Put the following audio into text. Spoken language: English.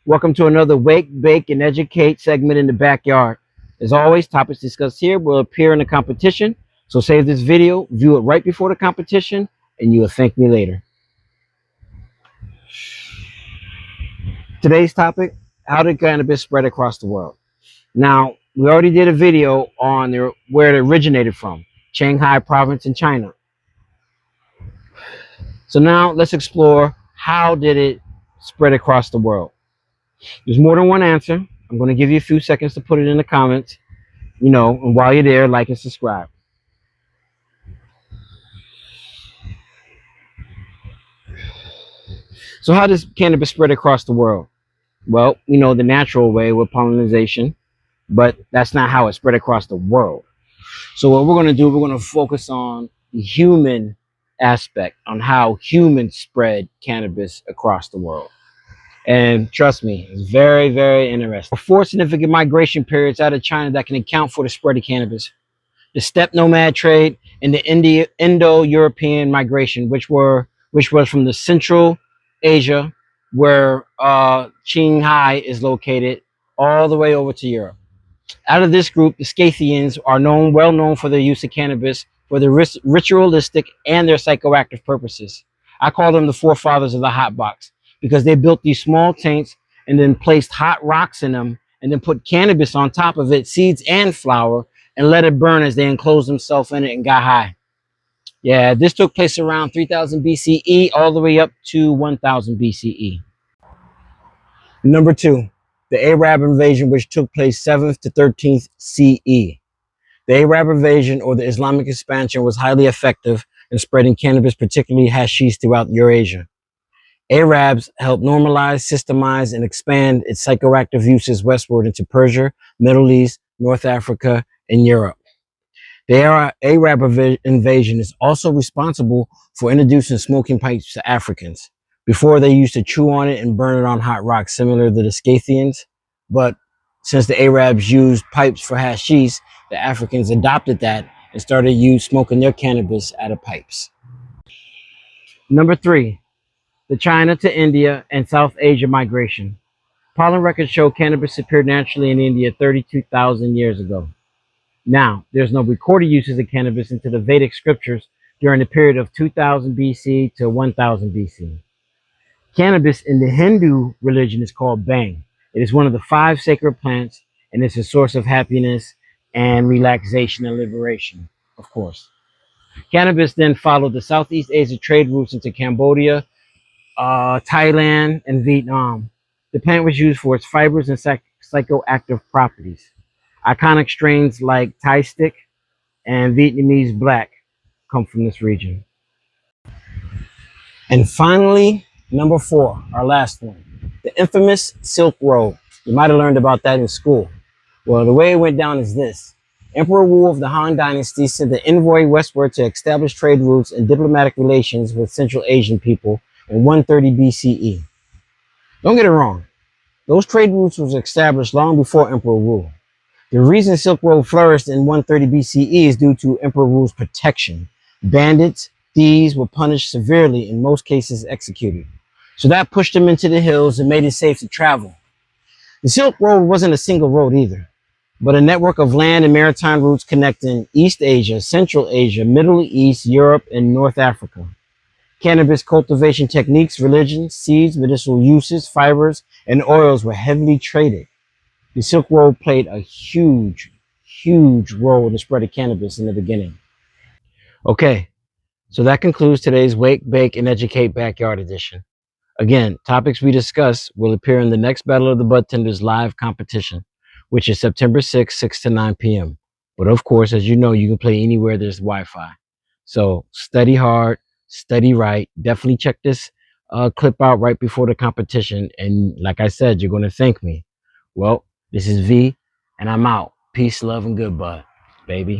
Welcome to another Wake, Bake, and Educate segment in the backyard. As always, topics discussed here will appear in the competition, so save this video, view it right before the competition, and you will thank me later. Today's topic, how did cannabis spread across the world? Now, we already did a video on where it originated from, Shanghai province in China. So now let's explore how did it spread across the world. There's more than one answer. I'm going to give you a few seconds to put it in the comments, and while you're there, like and subscribe. So how does cannabis spread across the world? Well, the natural way with pollination, but that's not how it spread across the world. So what we're going to do, we're going to focus on the human aspect, on how humans spread cannabis across the world. And trust me, it's very, very interesting. 4 significant migration periods out of China that can account for the spread of cannabis. The steppe nomad trade and the Indo-European migration, which was from the Central Asia, where Shanghai is located, all the way over to Europe. Out of this group, the Scythians are well known for their use of cannabis for their ritualistic and their psychoactive purposes. I call them the forefathers of the hot box, because they built these small tanks and then placed hot rocks in them and then put cannabis on top of it, seeds and flour, and let it burn as they enclosed themselves in it and got high. Yeah, this took place around 3000 BCE all the way up to 1000 BCE. Number 2, the Arab invasion, which took place 7th to 13th CE. The Arab invasion, or the Islamic expansion, was highly effective in spreading cannabis, particularly hashish, throughout Eurasia. Arabs helped normalize, systemize, and expand its psychoactive uses westward into Persia, Middle East, North Africa, and Europe. The Arab invasion is also responsible for introducing smoking pipes to Africans. Before, they used to chew on it and burn it on hot rocks, similar to the Scythians. But since the Arabs used pipes for hashish, the Africans adopted that and started smoking their cannabis out of pipes. Number 3. The China to India and South Asia migration. Pollen records show cannabis appeared naturally in India 32,000 years ago. Now, there's no recorded uses of cannabis into the Vedic scriptures during the period of 2000 BC to 1000 BC. Cannabis in the Hindu religion is called bhang. It is one of the 5 sacred plants, and it's a source of happiness and relaxation and liberation, of course. Cannabis then followed the Southeast Asia trade routes into Cambodia, Thailand, and Vietnam. The plant was used for its fibers and psychoactive properties. Iconic strains like Thai stick and Vietnamese black come from this region. And finally, number 4, our last one, the infamous Silk Road. You might have learned about that in school. Well, the way it went down is this. Emperor Wu of the Han Dynasty sent an envoy westward to establish trade routes and diplomatic relations with Central Asian people in 130 BCE. Don't get it wrong. Those trade routes was established long before Emperor Wu. The reason Silk Road flourished in 130 BCE is due to Emperor Wu's protection. Bandits, thieves were punished severely, in most cases executed. So that pushed them into the hills and made it safe to travel. The Silk Road wasn't a single road either, but a network of land and maritime routes connecting East Asia, Central Asia, Middle East, Europe, and North Africa. Cannabis cultivation techniques, religions, seeds, medicinal uses, fibers, and oils were heavily traded. The Silk Road played a huge, huge role in the spread of cannabis in the beginning. Okay, so that concludes today's Wake, Bake, and Educate Backyard Edition. Again, topics we discuss will appear in the next Battle of the Bud Tenders live competition, which is September 6th, 6 to 9 p.m. But of course, as you know, you can play anywhere there's Wi-Fi. So study hard, study right. Definitely check this clip out right before the competition. And like I said, you're going to thank me. Well, this is V, and I'm out. Peace, love, and good, bud, baby.